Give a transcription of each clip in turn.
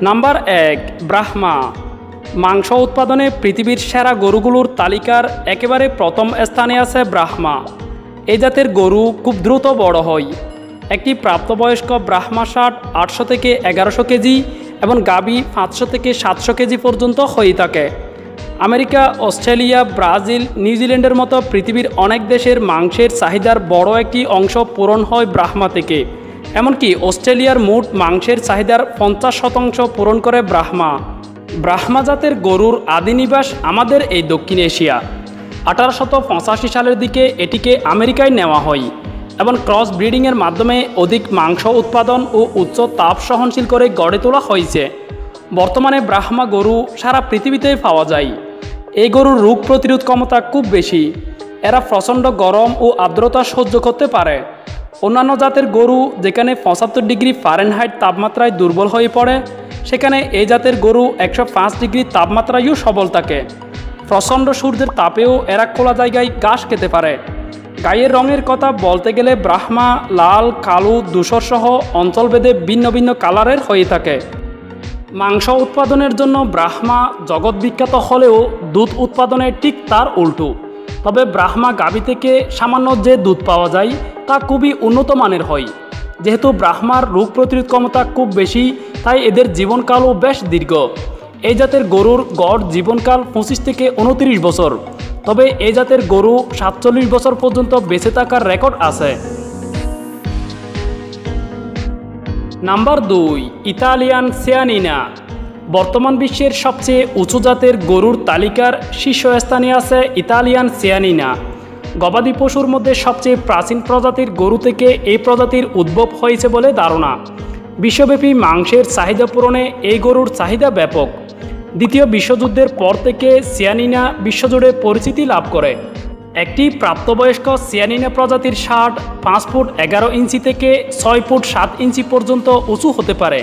Number ১, Brahma. মাংস উৎপাদনে পৃথিবীর সেরা গরুগুলোর তালিকার একেবারে প্রথম স্থানে আছে ব্রাহ্মা। এই জাতের গরু খুব দ্রুত বড় হয়। একটি প্রাপ্তবয়স্ক ব্রাহ্মা ষাট 800 থেকে 1100 কেজি এবং গাভী 500 থেকে 700 কেজি পর্যন্ত হয়ে থাকে। আমেরিকা, অস্ট্রেলিয়া, ব্রাজিল, নিউজিল্যান্ডের মতো পৃথিবীর অনেক দেশের মাংসের চাহিদার বড় একটি অংশ পূরণ হয় ব্রাহ্মা থেকে। এমনকি অস্ট্রেলিয়ার মোট মাংসের চাহিদার 50% পূরণ করে ব্রাহ্মা। ব্রাহ্মা জাতের গরুর আদি নিবাস আমাদের এই দক্ষিণ এশিয়া। 1885 সালের দিকে এটিকে আমেরিকায় নেওয়া হয় এবং ক্রস ব্রিডিংয়ের মাধ্যমে অধিক মাংস উৎপাদন ও উচ্চ তাপ সহনশীল করে গড়ে তোলা হয়েছে। বর্তমানে ব্রাহ্মা গরু সারা পৃথিবীতেই পাওয়া যায়। এই গরুর রোগ প্রতিরোধ ক্ষমতা খুব বেশি। এরা প্রচণ্ড গরম ও আর্দ্রতা সহ্য করতে পারে। অন্যান্য জাতের গরু যেখানে 75 ডিগ্রি ফারেনহাইট তাপমাত্রায় দুর্বল হয়ে পড়ে, সেখানে এই জাতের গরু 105 ডিগ্রি তাপমাত্রায়ও সবল থাকে। প্রচণ্ড সূর্যের তাপেও এরা খোলা জায়গায় ঘাস খেতে পারে। গায়ের রঙের কথা বলতে গেলে ব্রাহ্মা লাল, কালো, ধূসর সহ অঞ্চলভেদে ভিন্ন ভিন্ন কালারের হয়ে থাকে। মাংস উৎপাদনের জন্য ব্রাহ্মা জগৎ বিখ্যাত হলেও দুধ উৎপাদনে ঠিক তার উল্টো। তবে ব্রাহ্মা গাভী থেকে সামান্য যে দুধ পাওয়া যায় তা খুবই উন্নত মানের হয়। যেহেতু ব্রাহ্মার রোগ প্রতিরোধ ক্ষমতা খুব বেশি, তাই এদের জীবনকালও বেশ দীর্ঘ। এই জাতের গরুর গড় জীবনকাল 25 থেকে 29 বছর। তবে এই জাতের গরু 47 বছর পর্যন্ত বেঁচে থাকার রেকর্ড আছে। Number 2, Italian Chianina. বর্তমান বিশ্বের সবচেয়ে উঁচু জাতের গরুর তালিকার শীর্ষস্থানে আছে ইতালিয়ান সিয়ানিনা। গবাদি পশুর মধ্যে সবচেয়ে প্রাচীন প্রজাতির গরু থেকে এই প্রজাতির উদ্ভব হয়েছে বলে ধারণা। বিশ্বব্যাপী মাংসের চাহিদা পূরণে এই গরুর চাহিদা ব্যাপক। দ্বিতীয় বিশ্বযুদ্ধের পর থেকে সিয়ানিনা বিশ্বজুড়ে পরিচিতি লাভ করে। একটি প্রাপ্তবয়স্ক সিয়ানিনা প্রজাতির ষাট 5 ফুট 11 ইঞ্চি থেকে 6 ফুট 7 ইঞ্চি পর্যন্ত উঁচু হতে পারে।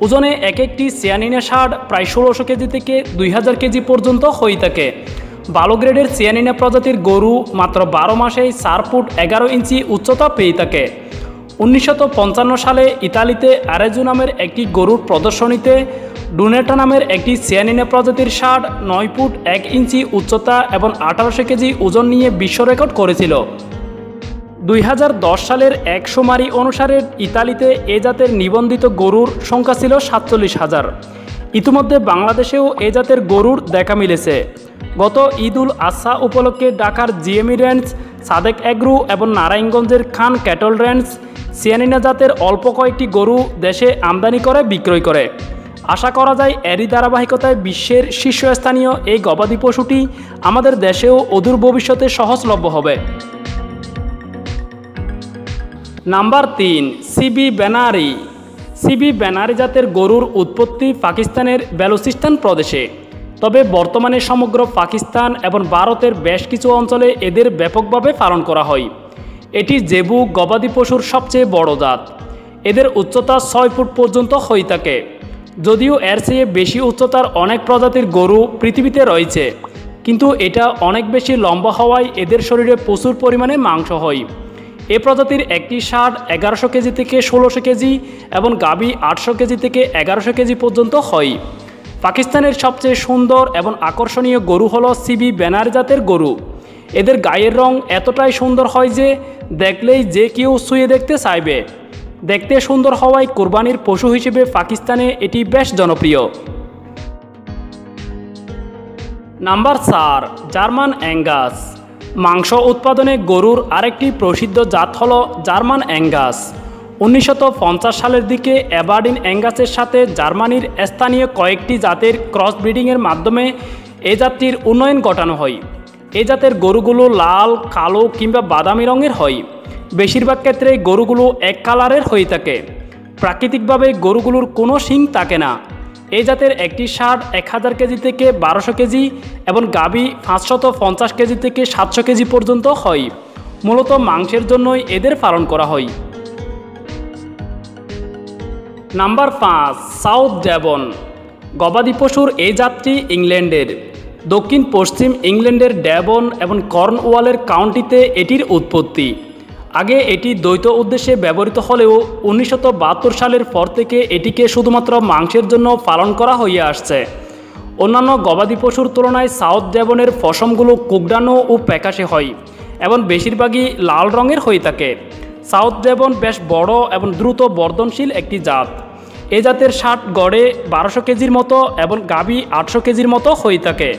ওজনে এক একটি সিয়ানিনা ষাট প্রায় 1600 কেজি থেকে 2000 কেজি পর্যন্ত হয়ে থাকে। ভালো গ্রেডের সিয়ানিনা প্রজাতির গরু মাত্র 12 মাসেই 4 ফুট 11 ইঞ্চি উচ্চতা পেয়ে থাকে। 1955 সালে ইতালিতে আরেজো নামের একটি গরুর প্রদর্শনীতে ডুনেটা নামের একটি সিয়ানিনা প্রজাতির ষাট 9 ফুট 1 ইঞ্চি উচ্চতা এবং 1800 কেজি ওজন নিয়ে বিশ্ব রেকর্ড করেছিল। 2010 সালের এক শুমারি অনুসারে ইতালিতে এ জাতের নিবন্ধিত গরুর সংখ্যা ছিল 47,000। ইতিমধ্যে বাংলাদেশেও এ জাতের গরুর দেখা মিলেছে। গত ঈদ উল আজহা উপলক্ষে ঢাকার জিএমই রেঞ্জ, সাদেক এগ্রো এবং নারায়ণগঞ্জের খান ক্যাটল রেঞ্জ সিয়ানিনা জাতের অল্প কয়েকটি গরু দেশে আমদানি করে বিক্রয় করে। আশা করা যায় এরই ধারাবাহিকতায় বিশ্বের শীর্ষস্থানীয় এই গবাদি পশুটি আমাদের দেশেও অদূর ভবিষ্যতে সহজলভ্য হবে। নাম্বার 3, সিবি বেনারি। সিবি বেনারি জাতের গরুর উৎপত্তি পাকিস্তানের বেলুচিস্তান প্রদেশে। তবে বর্তমানে সমগ্র পাকিস্তান এবং ভারতের বেশ কিছু অঞ্চলে এদের ব্যাপকভাবে পালন করা হয়। এটি জেবু গবাদি পশুর সবচেয়ে বড় জাত। এদের উচ্চতা 6 ফুট পর্যন্ত হয়ে থাকে। যদিও এর চেয়ে বেশি উচ্চতার অনেক প্রজাতির গরু পৃথিবীতে রয়েছে, কিন্তু এটা অনেক বেশি লম্বা হওয়ায় এদের শরীরে প্রচুর পরিমাণে মাংস হয়। এ প্রজাতির একটি ষাট 1100 কেজি থেকে 1600 কেজি এবং গাভী 800 কেজি থেকে 1100 কেজি পর্যন্ত হয়। পাকিস্তানের সবচেয়ে সুন্দর এবং আকর্ষণীয় গরু হলো সিবি বেনারি জাতের গরু। এদের গায়ের রং এতটাই সুন্দর হয় যে দেখলেই যে কেউ ছুঁয়ে দেখতে চাইবে। দেখতে সুন্দর হওয়ায় কোরবানির পশু হিসেবে পাকিস্তানে এটি বেশ জনপ্রিয়। Number 4, German Angus. মাংস উৎপাদনে গরুর আরেকটি প্রসিদ্ধ জাত হল জার্মান অ্যাঙ্গাস। 1950 সালের দিকে অ্যাবারডিন অ্যাঙ্গাসের সাথে জার্মানির স্থানীয় কয়েকটি জাতের ক্রস ব্রিডিংয়ের মাধ্যমে এই জাতটির উন্নয়ন ঘটানো হয়। এই জাতের গরুগুলো লাল, কালো কিংবা বাদামি রঙের হয়। বেশিরভাগ ক্ষেত্রে গরুগুলো এক কালারের হয়ে থাকে। প্রাকৃতিকভাবে গরুগুলোর কোনো শিং থাকে না। এই জাতের একটি ষাট 1000 কেজি থেকে 1200 কেজি এবং গাভী 550 কেজি থেকে 700 কেজি পর্যন্ত হয়। মূলত মাংসের জন্যই এদের পালন করা হয়। Number 5, south Devon. গবাদি পশুর এই জাতটি ইংল্যান্ডের দক্ষিণ পশ্চিম ইংল্যান্ডের ডেভন এবং কর্নওয়ালের কাউন্টিতে এটির উৎপত্তি। আগে এটি দ্বৈত উদ্দেশ্যে ব্যবহৃত হলেও 1972 সালের পর থেকে এটিকে শুধুমাত্র মাংসের জন্য পালন করা হয়ে আসছে। অন্যান্য গবাদি পশুর তুলনায় সাউথ ডেভনের পশমগুলো কুকড়ানো ও প্যাকাশে হয় এবং বেশিরভাগই লাল রঙের হয়ে থাকে। সাউথ ডেভন বেশ বড় এবং দ্রুত বর্ধনশীল একটি জাত। এ জাতের ষাট গড়ে 1200 কেজির মতো এবং গাভী 800 কেজির মতো হয়ে থাকে।